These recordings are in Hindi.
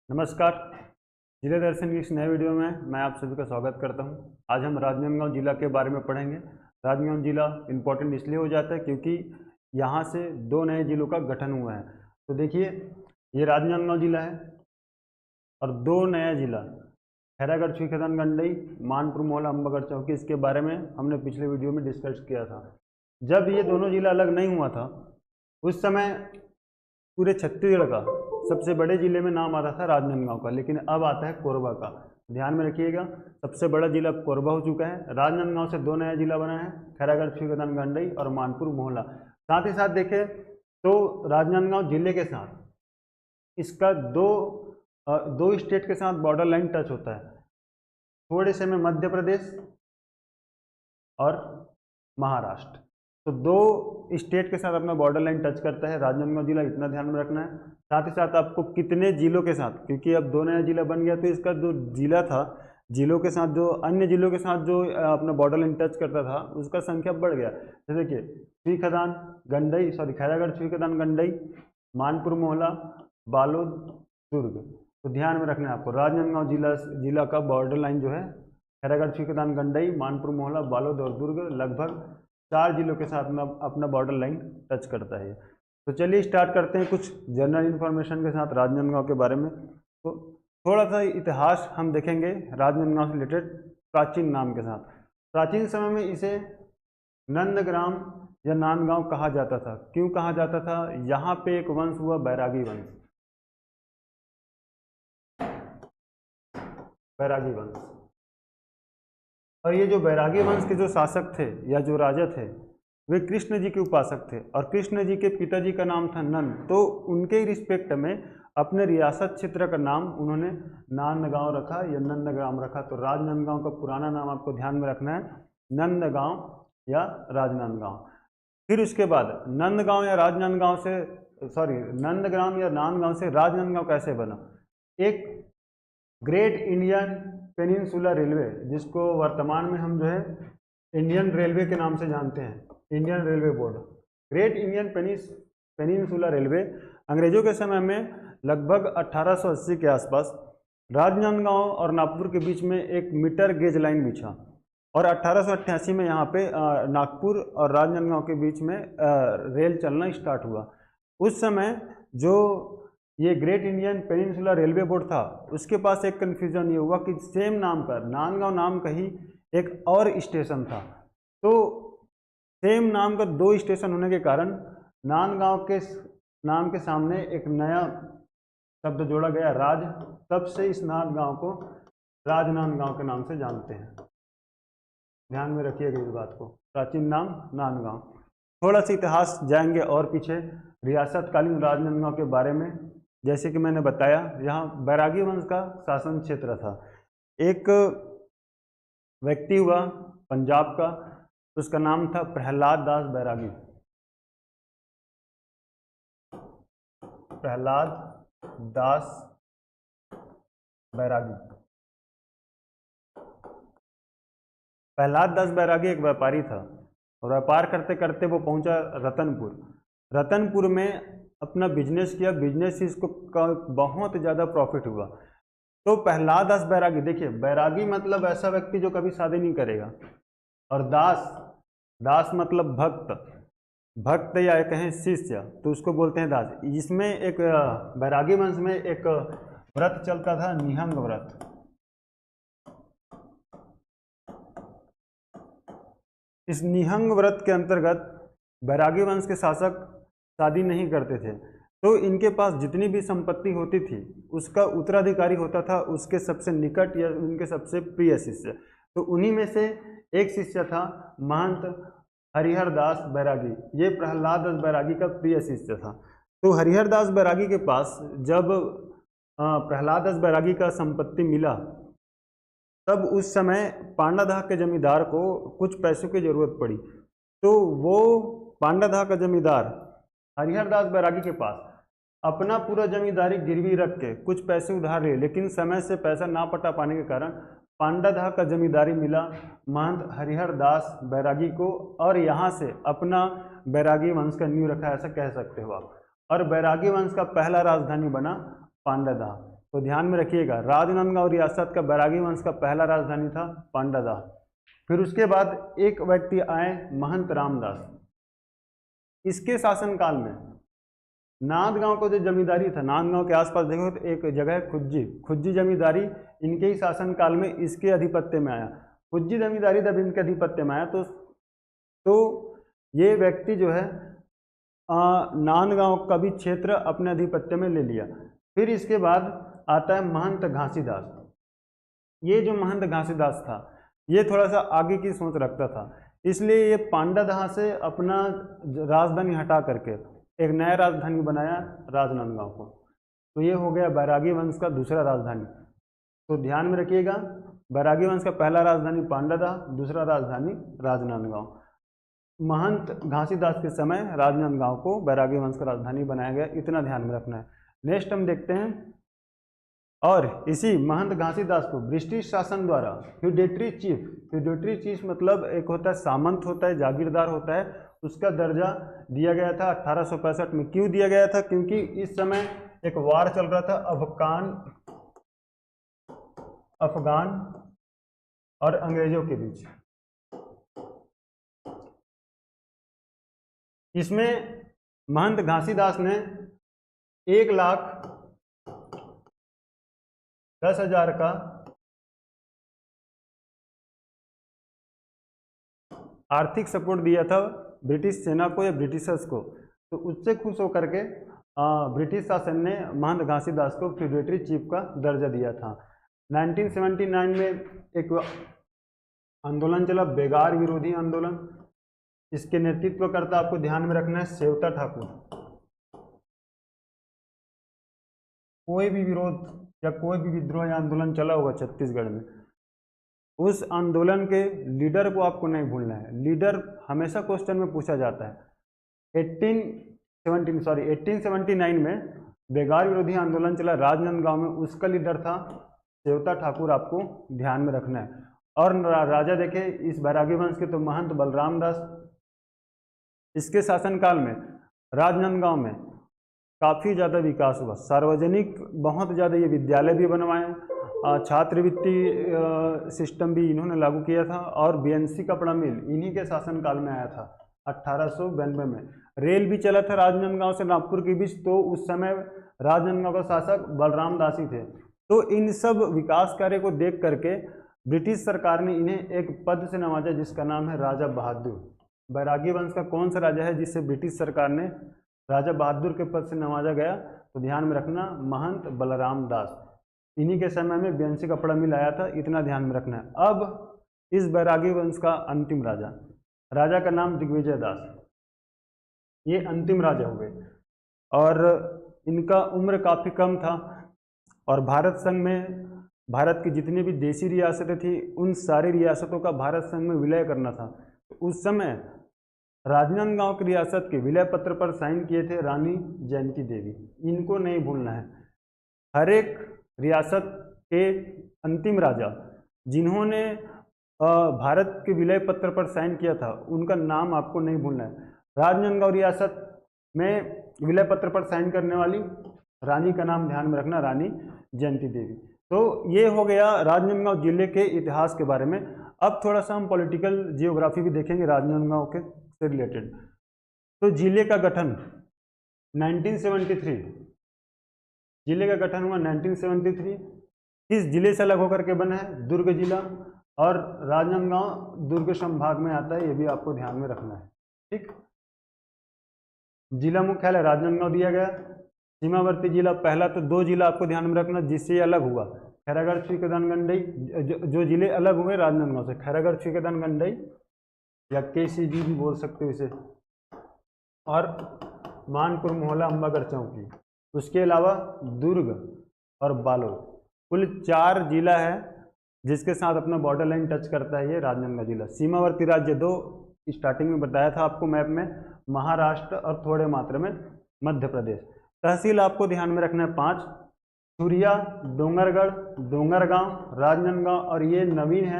नमस्कार। जिले दर्शन की इस नए वीडियो में मैं आप सभी का स्वागत करता हूं। आज हम राजनांदगांव जिला के बारे में पढ़ेंगे। राजनांदगांव जिला इम्पोर्टेंट इसलिए हो जाता है क्योंकि यहां से दो नए जिलों का गठन हुआ है। तो देखिए, ये राजनांदगांव जिला है और दो नया जिला खैरागढ़ छुईखदान गंडई, मानपुर मोहला अम्बागढ़ चौकी, इसके बारे में हमने पिछले वीडियो में डिस्कस किया था। जब ये दोनों जिला अलग नहीं हुआ था उस समय पूरे छत्तीसगढ़ का सबसे बड़े जिले में नाम आता था राजनांदगांव का, लेकिन अब आता है कोरबा का। ध्यान में रखिएगा, सबसे बड़ा जिला कोरबा हो चुका है। राजनांदगांव से दो नया जिला बना है, खैरागढ़ छुईखदान गंडई और मानपुर मोहला। साथ ही साथ देखें तो राजनांदगांव जिले के साथ इसका दो स्टेट के साथ बॉर्डर लाइन टच होता है। थोड़े से में मध्य प्रदेश और महाराष्ट्र, तो दो स्टेट के साथ अपना बॉर्डर लाइन टच करता है राजनांदगांव जिला, इतना ध्यान में रखना है। साथ ही साथ आपको कितने जिलों के साथ, क्योंकि अब दो नया जिला बन गया तो इसका जो जिला था, जिलों के साथ जो अन्य जिलों के साथ जो अपना बॉर्डर लाइन टच करता था उसका संख्या बढ़ गया। जैसे कि छुईखदान गंडई, खैरागढ़ छुईखदान गंडई, मानपुर मोहला, बालोद, दुर्ग। तो ध्यान में रखना है आपको, राजनांदगांव जिला का बॉर्डर लाइन जो है खैरागढ़ छुईखदान गंडई, मानपुर मोहला, बालोद और दुर्ग लगभग 4 जिलों के साथ अपना बॉर्डर लाइन टच करता है। तो चलिए स्टार्ट करते हैं कुछ जनरल इन्फॉर्मेशन के साथ राजनांदगांव के बारे में। तो थोड़ा सा इतिहास हम देखेंगे राजनांदगांव से रिलेटेड प्राचीन नाम के साथ। प्राचीन समय में इसे नंदग्राम या नांदगांव कहा जाता था। क्यों कहा जाता था? यहाँ पे एक वंश हुआ, बैरागी वंश। बैरागी वंश, और ये जो बैरागी वंश के जो शासक थे या जो राजा थे वे कृष्ण जी के उपासक थे, और कृष्ण जी के पिताजी का नाम था नंद। तो उनके रिस्पेक्ट में अपने रियासत क्षेत्र का नाम उन्होंने नांदगांव रखा या नंदग्राम रखा। तो राजनांदगांव का पुराना नाम आपको ध्यान में रखना है, नंदगांव या राजनांदगांव। फिर उसके बाद नंदगांव या राजनांदगांव से नंदग्राम या नांदगांव से राजनांदगांव कैसे बना? एक ग्रेट इंडियन पेनिनसुला रेलवे, जिसको वर्तमान में हम जो है इंडियन रेलवे के नाम से जानते हैं, Indian railway board, great Indian peninsula railway, अंग्रेजों के समय में लगभग 1880 के आसपास राजनांदगांव और नागपुर के बीच में एक मीटर गेज लाइन बिछा, और 1888 में यहाँ पे नागपुर और राजनांदगांव के बीच में रेल चलना स्टार्ट हुआ। उस समय जो ये great Indian peninsula railway board था उसके पास एक कन्फ्यूजन ये हुआ कि सेम नाम पर नांदगांव नाम का ही एक और स्टेशन था। तो सेम नाम का दो स्टेशन होने के कारण नांदगांव के नाम के सामने एक नया शब्द जोड़ा गया, राज। तब से इस नांदगांव को राजनांदगांव के नाम से जानते हैं। ध्यान में रखिएगा इस बात को, प्राचीन नाम नांदगांव। थोड़ा सा इतिहास जाएंगे और पीछे रियासतकालीन राजनांदगांव के बारे में। जैसे कि मैंने बताया, यहाँ बैरागी वंश का शासन क्षेत्र था। एक व्यक्ति हुआ पंजाब का, उसका नाम था प्रहलाद दास बैरागी। प्रहलाद दास बैरागी। प्रहलाद दास बैरागी एक व्यापारी था, और व्यापार करते करते वो पहुंचा रतनपुर। रतनपुर में अपना बिजनेस किया, बिजनेस से इसको बहुत ज़्यादा प्रॉफिट हुआ। तो प्रहलाद दास बैरागी, देखिए बैरागी मतलब ऐसा व्यक्ति जो कभी शादी नहीं करेगा, और दास मतलब भक्त या कहें शिष्य, तो उसको बोलते हैं दास। इसमें एक बैरागी वंश में एक व्रत चलता था, निहंग व्रत। इस निहंग व्रत के अंतर्गत बैरागी वंश के शासक शादी नहीं करते थे, तो इनके पास जितनी भी संपत्ति होती थी उसका उत्तराधिकारी होता था उसके सबसे निकट या उनके सबसे प्रिय शिष्य। तो उन्हीं में से एक शिष्य था महंत हरिहर दास बैरागी। ये प्रहलाद दास बैरागी का प्रिय शिष्य था। तो हरिहर दास बैरागी के पास जब प्रहलाद दास बैरागी का संपत्ति मिला, तब उस समय पांडादाह के जमींदार को कुछ पैसों की जरूरत पड़ी। तो वो पांडादाह का जमींदार हरिहर दास बैरागी के पास अपना पूरा जमींदारी गिरवी रख के कुछ पैसे उधार लिए, लेकिन समय से पैसा ना पटा पाने के कारण पांडादाह का जमींदारी मिला महंत हरिहर दास बैरागी को, और यहाँ से अपना बैरागी वंश का नींव रखा, ऐसा कह सकते हो आप। और बैरागी वंश का पहला राजधानी बना पांडादाह। तो ध्यान में रखिएगा, राजनांदगांव रियासत का बैरागी वंश का पहला राजधानी था पांडादाह। फिर उसके बाद एक व्यक्ति आए महंत रामदास। इसके शासनकाल में नांदगांव को जो जमींदारी था, नांदगांव के आसपास देखो तो एक जगह है खुज्जी जमींदारी, इनके ही शासनकाल में इसके अधिपत्य में आया। खुज्जी जमींदारी जब इनके अधिपत्य में आया तो ये व्यक्ति जो है नांदगांव का भी क्षेत्र अपने अधिपत्य में ले लिया। फिर इसके बाद आता है महंत घासीदास। ये जो महंत घासीदास था ये थोड़ा सा आगे की सोच रखता था, इसलिए ये पांडादाह से अपना राजधानी हटा करके एक नया राजधानी बनाया राजनांदगांव को। तो ये हो गया बैरागी वंश का दूसरा राजधानी। तो ध्यान में रखिएगा, बैरागी वंश का पहला राजधानी पांडादाह, दूसरा राजधानी राजनांदगांव। महंत घासीदास के समय राजनांदगांव को बैरागी वंश का राजधानी बनाया गया, इतना ध्यान में रखना है। नेक्स्ट हम देखते हैं, और इसी महंत घासीदास को ब्रिटिश शासन द्वारा फ्यूडेटरी चीफ मतलब एक होता है सामंत होता है, जागीरदार होता है, उसका दर्जा दिया गया था 1865 में। क्यों दिया गया था? क्योंकि इस समय एक वार चल रहा था अफगान और अंग्रेजों के बीच। इसमें महंत घासीदास ने 1,10,000 का आर्थिक सपोर्ट दिया था ब्रिटिश सेना को या ब्रिटिशर्स को। तो उससे खुश होकर के ब्रिटिश शासन ने महंत घासीदास को फ्यूडेटरी चीफ का दर्जा दिया था। 1979 में एक आंदोलन चला, बेगार विरोधी आंदोलन। इसके नेतृत्वकर्ता आपको ध्यान में रखना है सेवता ठाकुर। कोई भी विरोध या कोई भी विद्रोह या आंदोलन चला होगा छत्तीसगढ़ में, उस आंदोलन के लीडर को आपको नहीं भूलना है। लीडर हमेशा क्वेश्चन में पूछा जाता है। 1879 में बेगार विरोधी आंदोलन चला राजनांदगांव में, उसका लीडर था सेवता ठाकुर, आपको ध्यान में रखना है। और राजा देखे इस बैरागी वंश के तो महंत बलराम दास। इसके शासनकाल में राजनांदगांव में काफ़ी ज़्यादा विकास हुआ, सार्वजनिक बहुत ज़्यादा ये विद्यालय भी बनवाए, छात्रवृत्ति सिस्टम भी इन्होंने लागू किया था, और बीएनसी कपड़ा मिल इन्हीं के शासनकाल में आया था 1892 में। रेल भी चला था राजनांदगांव से नागपुर के बीच, तो उस समय राजनांदगांव का शासक बलराम दास ही थे। तो इन सब विकास कार्य को देख करके ब्रिटिश सरकार ने इन्हें एक पद से नवाजा जिसका नाम है राजा बहादुर। बैरागी वंश का कौन सा राजा है जिससे ब्रिटिश सरकार ने राजा बहादुर के पद से नवाजा गया? तो ध्यान में रखना, महंत बलराम दास। इन्हीं के समय में बीएनसी कपड़ा मिल आया था, इतना ध्यान में रखना है। अब इस बैरागी वंश का अंतिम राजा का नाम दिग्विजय दास। ये अंतिम राजा हुए और इनका उम्र काफ़ी कम था, और भारत संघ में भारत की जितनी भी देशी रियासतें थी उन सारी रियासतों का भारत संघ में विलय करना था। तो उस समय राजनांदगांव की रियासत के विलय पत्र पर साइन किए थे रानी जयंती देवी। इनको नहीं भूलना है। हर एक रियासत के अंतिम राजा जिन्होंने भारत के विलय पत्र पर साइन किया था उनका नाम आपको नहीं भूलना है। राजनांदगांव रियासत में विलय पत्र पर साइन करने वाली रानी का नाम ध्यान में रखना, रानी जयंती देवी। तो ये हो गया राजनांदगांव जिले के इतिहास के बारे में। अब थोड़ा सा हम पॉलिटिकल जियोग्राफी भी देखेंगे राजनांदगांव के से रिलेटेड। तो जिले का गठन 1973, जिले का गठन हुआ 1973। किस जिले से अलग होकर के बना है? दुर्ग जिला, और राजनांदगांव दुर्ग संभाग में आता है, ये भी आपको ध्यान में रखना है। ठीक, जिला मुख्यालय राजनांदगांव दिया गया। सीमावर्ती जिला पहला, तो 2 जिला आपको ध्यान में रखना जिससे ये अलग हुआ, खैरागढ़ छुईकेदानगंडई। जो जिले अलग हुए राजनांदगांव से, खैरागढ़ छुईकेदानगंडई या केसीजी भी बोल सकते हो इसे, और मानपुर मोहला अम्बागढ़ चौकी। उसके अलावा दुर्ग और बालोद, कुल 4 जिला है जिसके साथ अपना बॉर्डर लाइन टच करता है ये राजनांदगांव जिला। सीमावर्ती राज्य 2 स्टार्टिंग में बताया था आपको मैप में, महाराष्ट्र और थोड़े मात्रा में मध्य प्रदेश। तहसील आपको ध्यान में रखना है 5, छुरिया, डोंगरगढ़, डोंगरगांव, राजनांदगांव, और ये नवीन है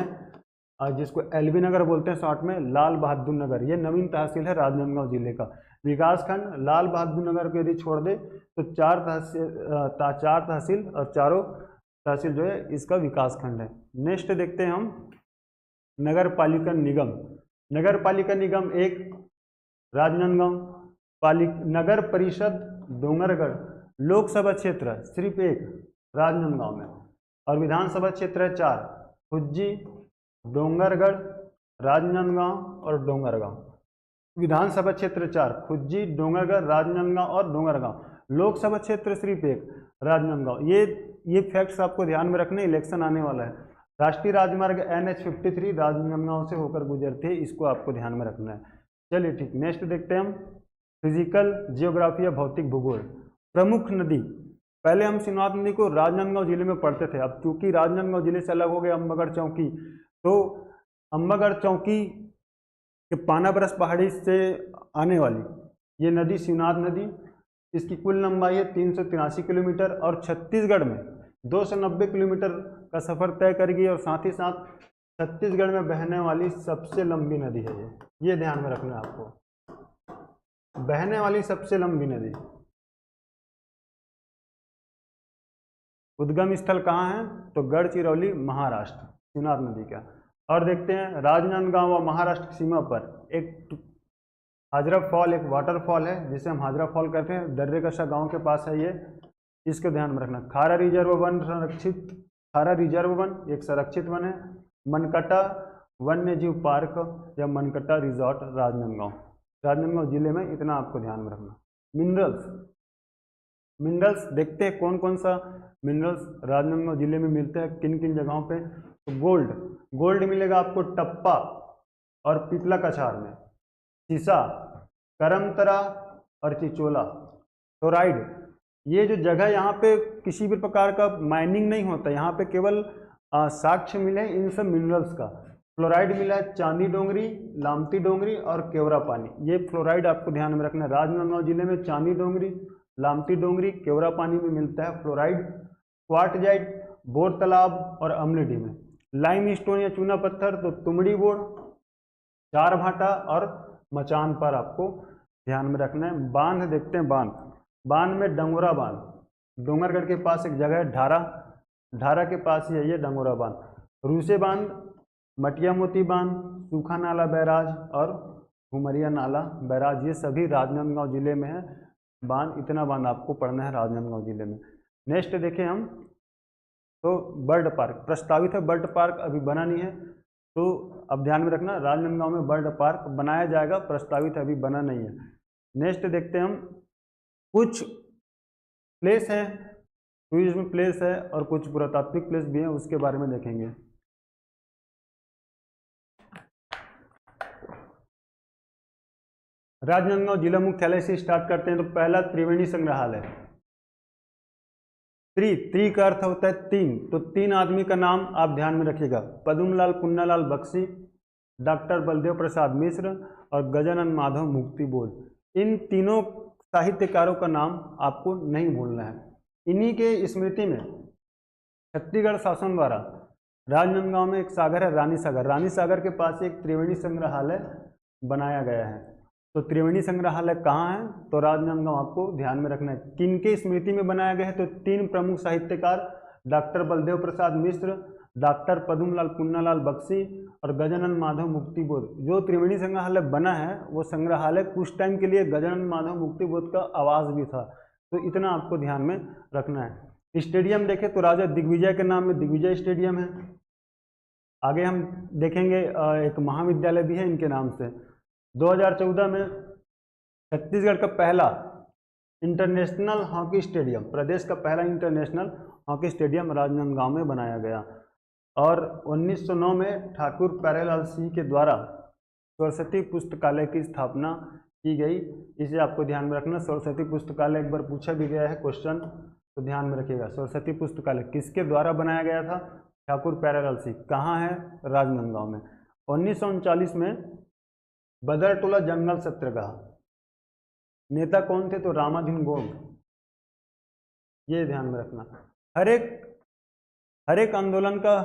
जिसको एलबी नगर बोलते हैं शॉर्ट में, लाल बहादुर नगर, ये नवीन तहसील है राजनांदगांव जिले का। विकासखंड लाल बहादुर नगर को यदि छोड़ दे तो चार तहसील और चारों तहसील जो है इसका विकासखंड है। नेक्स्ट देखते हैं हम नगर पालिका निगम। नगर पालिका निगम एक राजनांदगांव, नगर परिषद डोंगरगढ़, लोकसभा क्षेत्र सिर्फ एक राजनांदगांव में, और विधानसभा क्षेत्र है 4, खुज्जी, डोंगरगढ़, राजनांदगांव और डोंगरगांव। विधानसभा क्षेत्र 4, खुज्जी, डोंगरगढ़, राजनांदगांव और डोंगरगांव। लोकसभा क्षेत्र सिर्फ एक राजनांदगांव। ये फैक्ट्स आपको ध्यान में रखने, इलेक्शन आने वाला है। राष्ट्रीय राजमार्ग NH53 राजनांदगांव से होकर गुजरती है, इसको आपको ध्यान में रखना है। चलिए ठीक, नेक्स्ट देखते हैं हम फिजिकल जियोग्राफी या भौतिक भूगोल। प्रमुख नदी, पहले हम सिनवात नदी को राजनांदगांव जिले में पढ़ते थे, अब चूंकि राजनांदगांव जिले से अलग हो गए अम्बागढ़ चौकी, तो अम्बागढ़ चौकी के पानाबरस पहाड़ी से आने वाली ये नदी शिवनाथ नदी, इसकी कुल लंबाई है 383 किलोमीटर और छत्तीसगढ़ में 290 किलोमीटर का सफर तय करेगी, और साथ ही साथ छत्तीसगढ़ में बहने वाली सबसे लंबी नदी है ये ध्यान में रखना है आपको, बहने वाली सबसे लंबी नदी। उद्गम स्थल कहाँ है, तो गढ़चिरौली महाराष्ट्र, शिवनाथ नदी का। और देखते हैं राजनांदगांव व महाराष्ट्र की सीमा पर एक हाजरा फॉल, एक वाटरफॉल है जिसे हम हाजरा फॉल कहते हैं, दर्रेकशा गांव के पास है ये, इसको ध्यान में रखना। खारा रिजर्व वन संरक्षित, खारा रिजर्व वन एक संरक्षित वन है। मनकटा वन्य जीव पार्क या मनकटा रिजॉर्ट राजनांदगांव जिले में, इतना आपको ध्यान में रखना। मिनरल्स देखते हैं कौन कौन सा मिनरल्स राजनांदगांव जिले में मिलते हैं, किन किन जगहों पे। तो गोल्ड मिलेगा आपको टप्पा और पीपला कछार में, सीसा, करमतरा और चिचोला। फ्लोराइड, ये जो जगह यहाँ पे किसी भी प्रकार का माइनिंग नहीं होता, यहाँ पे केवल साक्ष्य मिले इन सब मिनरल्स का। फ्लोराइड मिला है चांदी डोंगरी, लामती डोंगरी और केवरा पानी, ये फ्लोराइड आपको ध्यान में रखना है। राजनांदगांव जिले में चांदी डोंगरी, लामती डोंगरी, केवरा पानी में मिलता है फ्लोराइड। क्वार्टजाइट बोर तालाब और अमलीडी में। लाइम स्टोन या चूना पत्थर तो तुमड़ी बोर, चार भाटा और मचान पर आपको ध्यान में रखना है। बांध देखते हैं, बांध में डंगोरा बांध, डोंगरगढ़ के पास एक जगह है ढारा के पास ही है ये डंगोरा बांध। रूसे बांध, मटिया मोती बांध, सूखा नाला बैराज और घुमरिया नाला बैराज, ये सभी राजनांदगांव जिले में है बांध। इतना बांध आपको पढ़ना है राजनांदगांव जिले में। नेक्स्ट देखें हम तो बर्ड पार्क प्रस्तावित है, बर्ड पार्क अभी बना नहीं है, तो अब ध्यान में रखना राजनांदगांव में बर्ड पार्क बनाया जाएगा, प्रस्तावित अभी बना नहीं है। नेक्स्ट देखते हैं हम कुछ प्लेस हैं, टूरिज्म प्लेस है और कुछ पुरातात्विक प्लेस भी हैं, उसके बारे में देखेंगे। राजनांदगांव जिला मुख्यालय से स्टार्ट करते हैं। तो पहला त्रिवेणी संग्रहालय, त्रि का अर्थ होता है तीन, तो तीन आदमी का नाम आप ध्यान में रखिएगा, पद्मलाल पुन्नालाल बख्शी, डॉक्टर बलदेव प्रसाद मिश्र और गजानन माधव मुक्तिबोध। इन तीनों साहित्यकारों का नाम आपको नहीं भूलना है। इन्हीं के स्मृति में छत्तीसगढ़ शासन द्वारा राजनांदगांव में एक सागर है रानी सागर के पास एक त्रिवेणी संग्रहालय बनाया गया है। तो त्रिवेणी संग्रहालय कहाँ है, तो राजनांदगांव आपको ध्यान में रखना है। किनके स्मृति में बनाया गया है, तो तीन प्रमुख साहित्यकार डॉक्टर बलदेव प्रसाद मिश्र, डॉक्टर पद्मलाल पुन्नालाल बख्शी और गजानन माधव मुक्तिबोध। जो त्रिवेणी संग्रहालय बना है वो संग्रहालय कुछ टाइम के लिए गजानन माधव मुक्तिबोध का आवास भी था, तो इतना आपको ध्यान में रखना है। स्टेडियम देखें तो राजा दिग्विजय के नाम में दिग्विजय स्टेडियम है। आगे हम देखेंगे एक महाविद्यालय भी है इनके नाम से। 2014 में छत्तीसगढ़ का पहला इंटरनेशनल हॉकी स्टेडियम, प्रदेश का पहला इंटरनेशनल हॉकी स्टेडियम राजनांदगांव में बनाया गया। और 1909 में ठाकुर प्यारेलाल सिंह के द्वारा सरस्वती पुस्तकालय की स्थापना की गई, इसे आपको ध्यान में रखना। सरस्वती पुस्तकालय एक बार पूछा भी गया है क्वेश्चन, तो ध्यान में रखिएगा। सरस्वती पुस्तकालय किसके द्वारा बनाया गया था, ठाकुर प्यारेलाल सिंह। कहाँ है, राजनांदगांव में। 1939 में बदरटोला जंगल सत्याग्रह, नेता कौन थे, तो रामाधीन गोग, ये ध्यान में रखना। हर एक आंदोलन का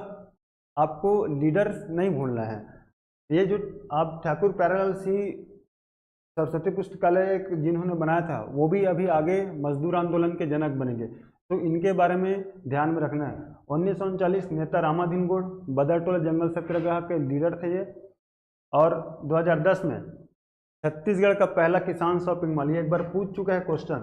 आपको लीडर्स नहीं भूलना है। ये जो आप ठाकुर प्यारेलाल सिंह सरस्वती पुस्तकालय जिन्होंने बनाया था वो भी अभी आगे मजदूर आंदोलन के जनक बनेंगे, तो इनके बारे में ध्यान में रखना है। 1939 नेता रामाधीन गौड़ बदरटोला जंगल सत्याग्रह के लीडर थे ये। और 2010 में छत्तीसगढ़ का पहला किसान शॉपिंग मॉल, ये एक बार पूछ चुका है क्वेश्चन,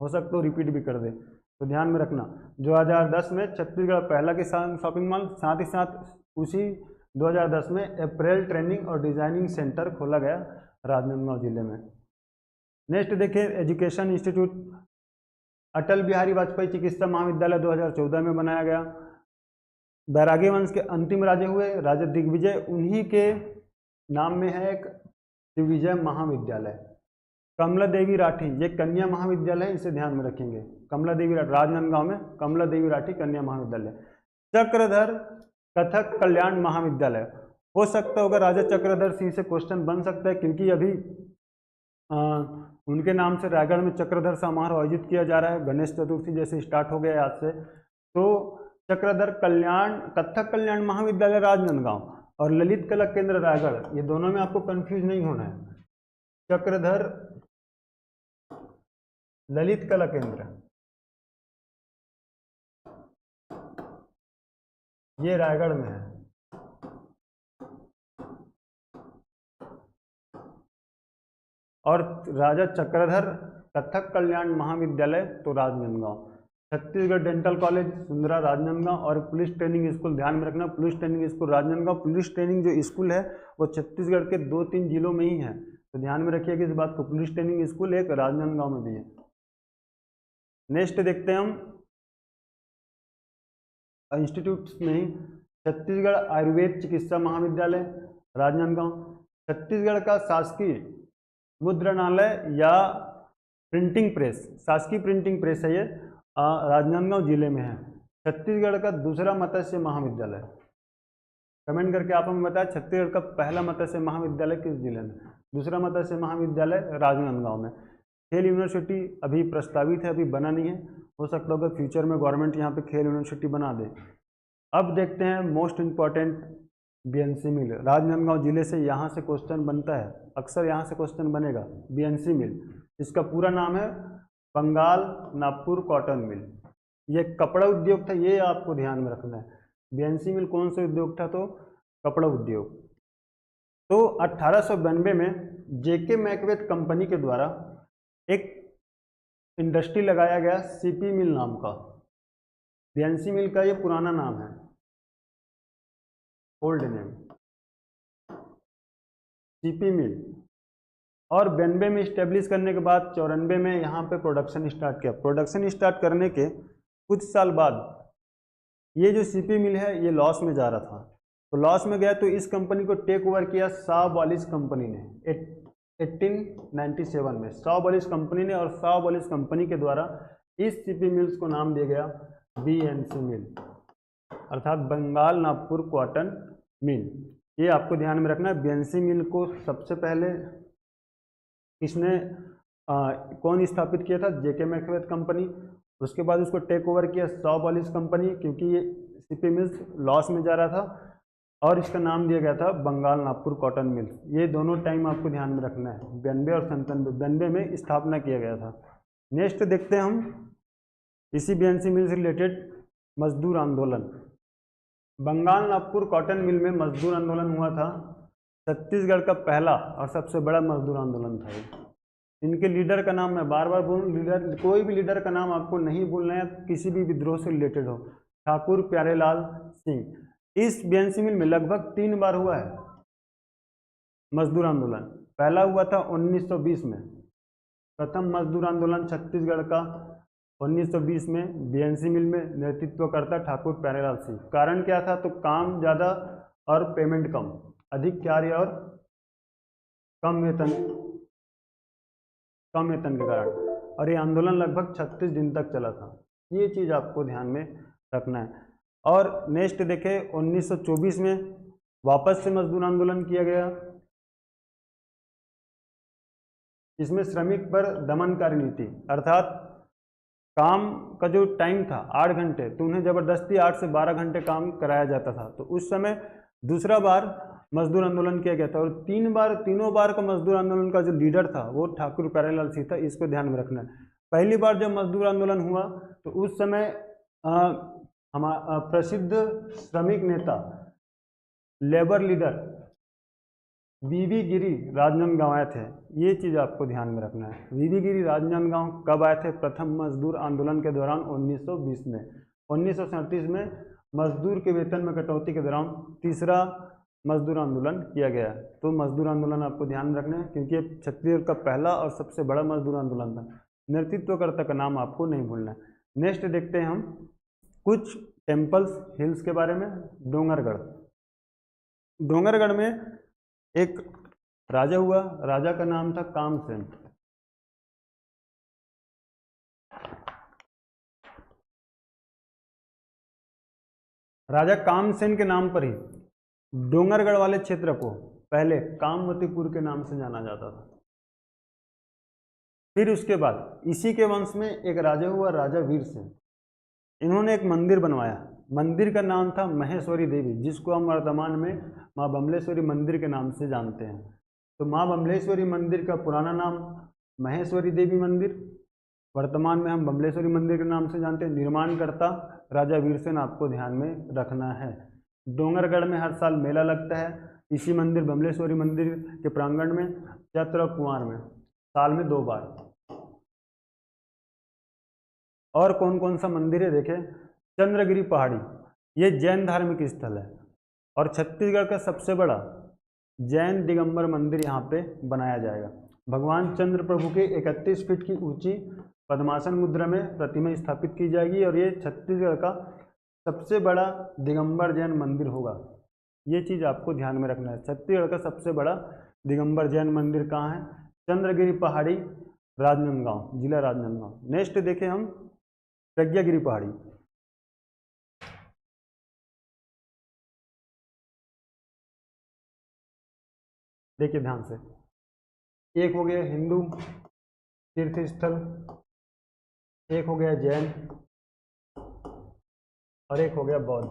हो सकता तो रिपीट भी कर दे, तो ध्यान में रखना। 2010 में छत्तीसगढ़ पहला किसान शॉपिंग मॉल, साथ ही साथ उसी 2010 में अप्रैल ट्रेनिंग और डिजाइनिंग सेंटर खोला गया राजनांदगांव जिले में। नेक्स्ट देखिए एजुकेशन इंस्टीट्यूट, अटल बिहारी वाजपेयी चिकित्सा महाविद्यालय 2014 में बनाया गया। बैरागी वंश के अंतिम राजे हुए राजा दिग्विजय, उन्हीं के नाम में है एक दिग्विजय महाविद्यालय। कमला देवी राठी, ये कन्या महाविद्यालय है, इसे ध्यान में रखेंगे। कमला देवी राठी राजनांदगांव में कमला देवी राठी कन्या महाविद्यालय। चक्रधर कथक कल्याण महाविद्यालय, हो सकता होगा राजा चक्रधर सिंह से क्वेश्चन बन सकता है, क्योंकि अभी उनके नाम से रायगढ़ में चक्रधर समारोह आयोजित किया जा रहा है, गणेश चतुर्थी जैसे स्टार्ट हो गया आज से। तो चक्रधर कल्याण कथक कल्याण महाविद्यालय राजनांदगांव और ललित कला केंद्र रायगढ़, ये दोनों में आपको कंफ्यूज नहीं होना है। चक्रधर ललित कला केंद्र ये रायगढ़ में है, और राजा चक्रधर कथक कल्याण महाविद्यालय तो राजनांदगांव। छत्तीसगढ़ डेंटल कॉलेज सुंदरा राजनांदगांव, और पुलिस ट्रेनिंग स्कूल ध्यान में रखना, police training school Rajnandgaon. Police training जो स्कूल है वो छत्तीसगढ़ के 2-3 जिलों में ही है, तो ध्यान में रखिएगा इस बात को। पुलिस ट्रेनिंग स्कूल एक राजनांदगांव में भी है। नेक्स्ट देखते हैं हम इंस्टीट्यूट्स में ही, छत्तीसगढ़ आयुर्वेद चिकित्सा महाविद्यालय राजनांदगांव। छत्तीसगढ़ का शासकीय मुद्रणालय या प्रिंटिंग प्रेस, शासकीय प्रिंटिंग प्रेस है ये, राजनांदगांव जिले में है। छत्तीसगढ़ का दूसरा मत्स्य महाविद्यालय, कमेंट करके आप हमें बताएं छत्तीसगढ़ का पहला मत्स्य महाविद्यालय किस जिले में। दूसरा मत्स्य महाविद्यालय राजनांदगांव में। खेल यूनिवर्सिटी अभी प्रस्तावित है, अभी बना नहीं है, हो सकता होगा फ्यूचर में गवर्नमेंट यहाँ पे खेल यूनिवर्सिटी बना दे। अब देखते हैं मोस्ट इम्पॉर्टेंट बीएनसी मिल, राजनांदगांव जिले से यहाँ से क्वेश्चन बनता है, अक्सर यहाँ से क्वेश्चन बनेगा। बीएनसी मिल, इसका पूरा नाम है बंगाल नागपुर कॉटन मिल। ये कपड़ा उद्योग था, ये आपको ध्यान में रखना है। बीएनसी मिल कौन सा उद्योग था, तो कपड़ा उद्योग। तो 1892 में जेके मैकबेथ कंपनी के द्वारा एक इंडस्ट्री लगाया गया सीपी मिल नाम का। बीएनसी मिल का ये पुराना नाम है, ओल्ड नेम सीपी मिल। और 92 में इस्टेब्लिश करने के बाद 94 में यहाँ पे प्रोडक्शन स्टार्ट किया। प्रोडक्शन स्टार्ट करने के कुछ साल बाद ये जो सीपी मिल है ये लॉस में जा रहा था, तो लॉस में गया तो इस कंपनी को टेक ओवर किया शाहवालिस कंपनी ने 1897 में। शाहवालिस कंपनी ने, और शाहवालिस कंपनी के द्वारा इस सीपी मिल्स को नाम दिया गया बीएनसी मिल, अर्थात बंगाल नागपुर कॉटन मिल। ये आपको ध्यान में रखना है। बीएनसी मिल को सबसे पहले इसने कौन स्थापित किया था, जेके मैकबेथ कंपनी। उसके बाद उसको टेक ओवर किया शाहवालिस कंपनी, क्योंकि ये सीपी मिल्स लॉस में जा रहा था, और इसका नाम दिया गया था बंगाल नागपुर कॉटन मिल। ये दोनों टाइम आपको ध्यान में रखना है, 92 और 97। 92 में स्थापना किया गया था। नेक्स्ट देखते हैं हम इसी बीएनसी मिल से रिलेटेड मजदूर आंदोलन। बंगाल नागपुर कॉटन मिल में मजदूर आंदोलन हुआ था, छत्तीसगढ़ का पहला और सबसे बड़ा मजदूर आंदोलन था ये। इनके लीडर का नाम मैं बार बार बोलूँ, लीडर कोई भी लीडर का नाम आपको नहीं बोलना है, किसी भी विद्रोह से रिलेटेड हो। ठाकुर प्यारेलाल सिंह। इस बीएनसी मिल में लगभग 3 बार हुआ है मजदूर आंदोलन। पहला हुआ था 1920 में, प्रथम मजदूर आंदोलन छत्तीसगढ़ का 1920 में बीएनसी मिल में नेतृत्व करता ठाकुर प्यारेलाल सिंह। कारण क्या था, तो काम ज़्यादा और पेमेंट कम, अधिक कार्य और कम वेतन के कारण, और ये आंदोलन लगभग 36 दिन तक चला था। ये चीज़ आपको ध्यान में रखना है। और नेक्स्ट देखें 1924 में वापस से मजदूर आंदोलन किया गया। इसमें श्रमिक पर दमनकारी नीति, अर्थात काम का जो टाइम था 8 घंटे, तो उन्हें ज़बरदस्ती 8 से 12 घंटे काम कराया जाता था। तो उस समय दूसरा बार मजदूर आंदोलन किया गया था और तीनों बार का मजदूर आंदोलन का जो लीडर था वो ठाकुर प्यारेलाल सिंह था। इसको ध्यान में रखना है। पहली बार जब मजदूर आंदोलन हुआ तो उस समय हमारा प्रसिद्ध श्रमिक नेता, लेबर लीडर वीवी गिरी राजनांदगांव आए थे। ये चीज़ आपको ध्यान में रखना है। वीवी गिरी राजनांदगांव कब आए थे? प्रथम मजदूर आंदोलन के दौरान 1920 में। 1937 में मजदूर के वेतन में कटौती के दौरान तीसरा मजदूर आंदोलन किया गया। तो मजदूर आंदोलन आपको ध्यान में रखना है क्योंकि ये छत्तीसगढ़ का पहला और सबसे बड़ा मजदूर आंदोलन था। नेतृत्वकर्ता का नाम आपको नहीं भूलना है। नेक्स्ट देखते हैं हम कुछ टेम्पल्स हिल्स के बारे में। डोंगरगढ़, डोंगरगढ़ में एक राजा हुआ, राजा का नाम था कामसेन। राजा कामसेन के नाम पर ही डोंगरगढ़ वाले क्षेत्र को पहले कामवतीपुर के नाम से जाना जाता था। फिर उसके बाद इसी के वंश में एक राजा हुआ, राजा वीर सिंह। इन्होंने एक मंदिर बनवाया। मंदिर का नाम था महेश्वरी देवी, जिसको हम वर्तमान में माँ बमलेश्वरी मंदिर के नाम से जानते हैं। तो माँ बमलेश्वरी मंदिर का पुराना नाम महेश्वरी देवी मंदिर, वर्तमान में हम बमलेश्वरी मंदिर के नाम से जानते हैं। निर्माणकर्ता राजा वीरसेन आपको ध्यान में रखना है। डोंगरगढ़ में हर साल मेला लगता है। इसी मंदिर बमलेश्वरी मंदिर के प्रांगण में चैत्र और कुंवार में साल में 2 बार। और कौन कौन सा मंदिर है देखें। चंद्रगिरी पहाड़ी, ये जैन धार्मिक स्थल है और छत्तीसगढ़ का सबसे बड़ा जैन दिगंबर मंदिर यहाँ पे बनाया जाएगा। भगवान चंद्र प्रभु के 31 फीट की ऊंची पद्मासन मुद्रा में प्रतिमा स्थापित की जाएगी और ये छत्तीसगढ़ का सबसे बड़ा दिगंबर जैन मंदिर होगा। ये चीज़ आपको ध्यान में रखना है। छत्तीसगढ़ का सबसे बड़ा दिगंबर जैन मंदिर कहाँ है? चंद्रगिरी पहाड़ी, राजनांदगांव, जिला राजनांदगांव। नेक्स्ट देखें हम प्रज्ञागिरी पहाड़ी। देखिए ध्यान से, एक हो गया हिंदू तीर्थ स्थल, एक हो गया जैन और एक हो गया बौद्ध।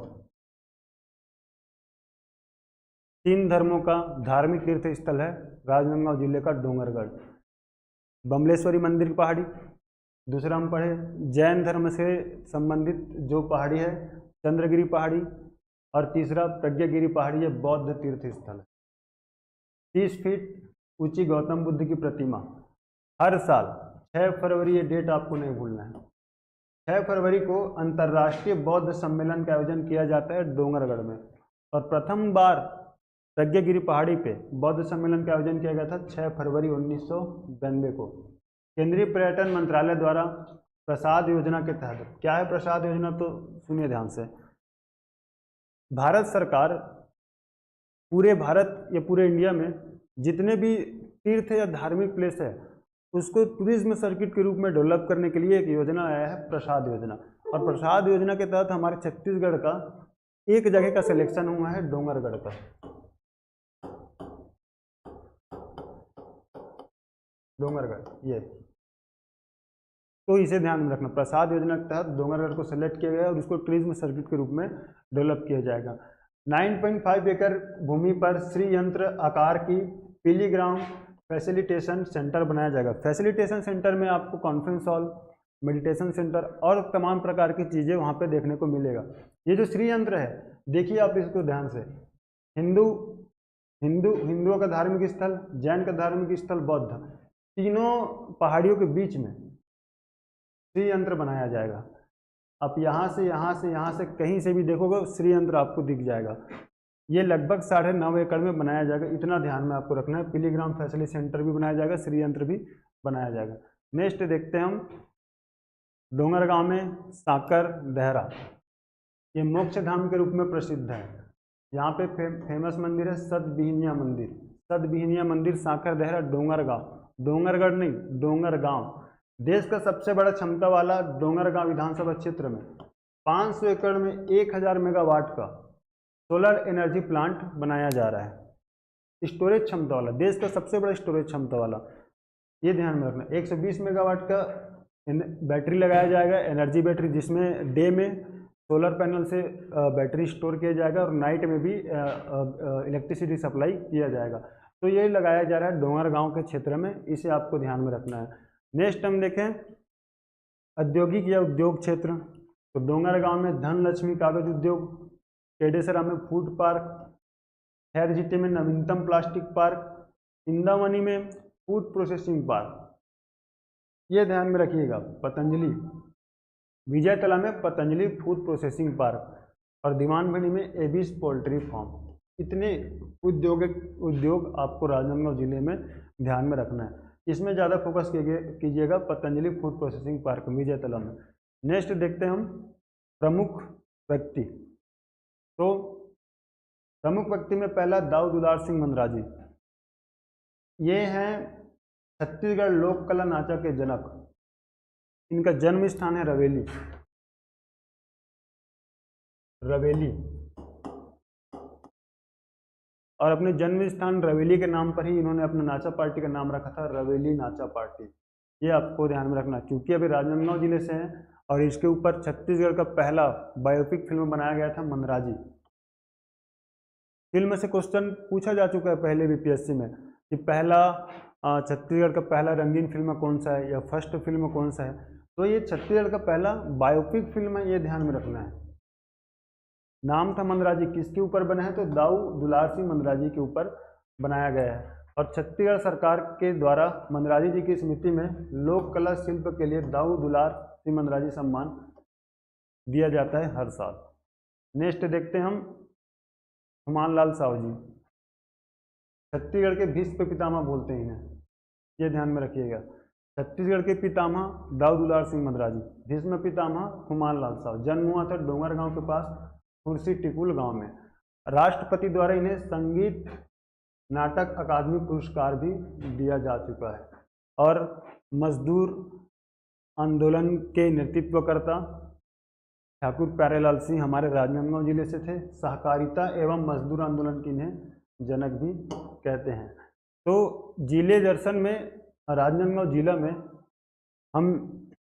3 धर्मों का धार्मिक तीर्थ स्थल है राजनांदगांव जिले का डोंगरगढ़। बमलेश्वरी मंदिर की पहाड़ी, दूसरा हम पढ़े जैन धर्म से संबंधित जो पहाड़ी है चंद्रगिरी पहाड़ी, और तीसरा प्रज्ञागिरी पहाड़ी, है बौद्ध तीर्थ स्थल है। 30 फीट ऊंची गौतम बुद्ध की प्रतिमा। हर साल 6 फरवरी, ये डेट आपको नहीं भूलना है, 6 फरवरी को अंतर्राष्ट्रीय बौद्ध सम्मेलन का आयोजन किया जाता है डोंगरगढ़ में। और प्रथम बार प्रज्ञागिरी पहाड़ी पे बौद्ध सम्मेलन का आयोजन किया गया था 6 फरवरी 1992 को। केंद्रीय पर्यटन मंत्रालय द्वारा प्रसाद योजना के तहत, क्या है प्रसाद योजना तो सुनिए ध्यान से। भारत सरकार पूरे भारत या पूरे इंडिया में जितने भी तीर्थ या धार्मिक प्लेस है उसको टूरिज्म सर्किट के रूप में डेवलप करने के लिए एक योजना आया है प्रसाद योजना। और प्रसाद योजना के तहत हमारे छत्तीसगढ़ का एक जगह का सिलेक्शन हुआ है डोंगरगढ़ का। डोंगरगढ़ ये, तो इसे ध्यान में रखना। प्रसाद योजना के तहत डोंगरगढ़ को सेलेक्ट किया गया और इसको टूरिज्म सर्किट के रूप में डेवलप किया जाएगा। 9.5 एकड़ भूमि पर श्री यंत्र आकार की पीली ग्राउंड फैसिलिटेशन सेंटर बनाया जाएगा। फैसिलिटेशन सेंटर में आपको कॉन्फ्रेंस हॉल, मेडिटेशन सेंटर और तमाम प्रकार की चीज़ें वहाँ पे देखने को मिलेगा। ये जो श्री यंत्र है, देखिए आप इसको ध्यान से, हिंदुओं का धार्मिक स्थल, जैन का धार्मिक स्थल, बौद्ध, तीनों पहाड़ियों के बीच में श्री यंत्र बनाया जाएगा। आप यहाँ से कहीं से भी देखोगे श्री यंत्र आपको दिख जाएगा। ये लगभग 9.5 एकड़ में बनाया जाएगा, इतना ध्यान में आपको रखना है। पिलीग्राम फैसिलिटी सेंटर भी बनाया जाएगा, श्री यंत्र भी बनाया जाएगा। नेक्स्ट देखते हैं हम डोंगरगांव में साकर दहरा, ये मोक्ष धाम के रूप में प्रसिद्ध है। यहाँ पे फेमस मंदिर है सतबिहिनिया मंदिर। सतबिहिनिया मंदिर साकर दहरा डोंगरगांव, डोंगरगढ़ नहीं डोंगरगांव। देश का सबसे बड़ा क्षमता वाला डोंगरगांव विधानसभा क्षेत्र में 500 एकड़ में 1000 मेगावाट का सोलर एनर्जी प्लांट बनाया जा रहा है। स्टोरेज क्षमता वाला, देश का सबसे बड़ा स्टोरेज क्षमता वाला, ये ध्यान में रखना। 120 मेगावाट का बैटरी लगाया जाएगा, एनर्जी बैटरी, जिसमें डे में सोलर पैनल से बैटरी स्टोर किया जाएगा और नाइट में भी इलेक्ट्रिसिटी सप्लाई किया जाएगा। तो ये लगाया जा रहा है डोंगरगांव के क्षेत्र में, इसे आपको ध्यान में रखना है। नेक्स्ट हम देखें औद्योगिक या उद्योग क्षेत्र, तो डोंगरगांव में धनलक्ष्मी कागज उद्योग, केडेसरा में फूड पार्क, खैरजीटी में नवीनतम प्लास्टिक पार्क, इंदावनी में फूड प्रोसेसिंग पार्क, ये ध्यान में रखिएगा। पतंजलि, विजयतला में पतंजलि फूड प्रोसेसिंग पार्क और दीवानभनी में एबिस पोल्ट्री फार्म। इतने उद्योग आपको राजनांदगांव जिले में ध्यान में रखना है। इसमें ज़्यादा फोकस कीजिएगा पतंजलि फूड प्रोसेसिंग पार्क विजयतला में। नेक्स्ट देखते हैं हम प्रमुख व्यक्ति। तो प्रमुख व्यक्ति में पहला दाऊ दुलार सिंह मंदराजी, ये हैं छत्तीसगढ़ लोक कला नाचा के जनक। इनका जन्म स्थान है रवेली। और अपने जन्म स्थान रवेली के नाम पर ही इन्होंने अपने नाचा पार्टी का नाम रखा था, रवेली नाचा पार्टी। ये आपको ध्यान में रखना, क्योंकि अभी राजनांदगांव जिले से हैं और इसके ऊपर छत्तीसगढ़ का पहला बायोपिक फिल्म बनाया गया था मंदराजी। फिल्म से क्वेश्चन पूछा जा चुका है पहले भी पीएससी में कि पहला छत्तीसगढ़ का पहला रंगीन फिल्म कौन सा है या फर्स्ट फिल्म कौन सा है। तो ये छत्तीसगढ़ का पहला बायोपिक फिल्म है, ये ध्यान में रखना है। नाम था मंदराजी, किसके ऊपर बना है? तो दाऊ दुलार सिंह मंदराजी के ऊपर बनाया गया है। और छत्तीसगढ़ सरकार के द्वारा मंदराजी जी की स्मृति में लोक कला शिल्प के लिए दाऊ दुलार सिंह मंदराजी सम्मान दिया जाता है हर साल। नेक्स्ट देखते हैं हम खुमान लाल साहू जी, छत्तीसगढ़ के भीष्म पितामह बोलते हैं इन्हें, ये ध्यान में रखिएगा। छत्तीसगढ़ के पितामह दाऊ दुलार सिंह मंदराजी, भीष्म पितामह खुमान लाल साहू। जन्म हुआ था डोंगरगांव के पास खुर्सी टिकुल गांव में। राष्ट्रपति द्वारा इन्हें संगीत नाटक अकादमी पुरस्कार भी दिया जा चुका है। और मजदूर आंदोलन के नेतृत्वकर्ता ठाकुर प्यारेलाल सिंह हमारे राजनांदगांव जिले से थे। सहकारिता एवं मजदूर आंदोलन की इन्हें जनक भी कहते हैं। तो जिले दर्शन में राजनांदगांव जिला में हम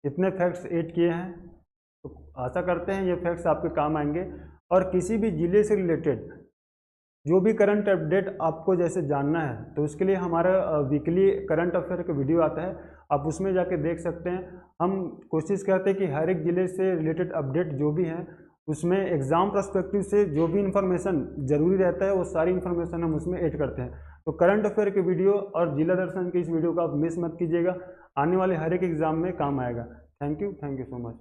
इतने फैक्ट्स ऐड किए हैं, तो आशा करते हैं ये फैक्ट्स आपके काम आएंगे। और किसी भी जिले से रिलेटेड जो भी करंट अपडेट आपको जैसे जानना है, तो उसके लिए हमारा वीकली करंट अफेयर का वीडियो आता है, आप उसमें जाके देख सकते हैं। हम कोशिश करते हैं कि हर एक ज़िले से रिलेटेड अपडेट जो भी है उसमें एग्ज़ाम पर्सपेक्टिव से जो भी इन्फॉर्मेशन ज़रूरी रहता है वो सारी इन्फॉर्मेशन हम उसमें ऐड करते हैं। तो करंट अफेयर के वीडियो और जिला दर्शन के इस वीडियो को आप मिस मत कीजिएगा, आने वाले हर एक एग्ज़ाम में काम आएगा। Thank you so much.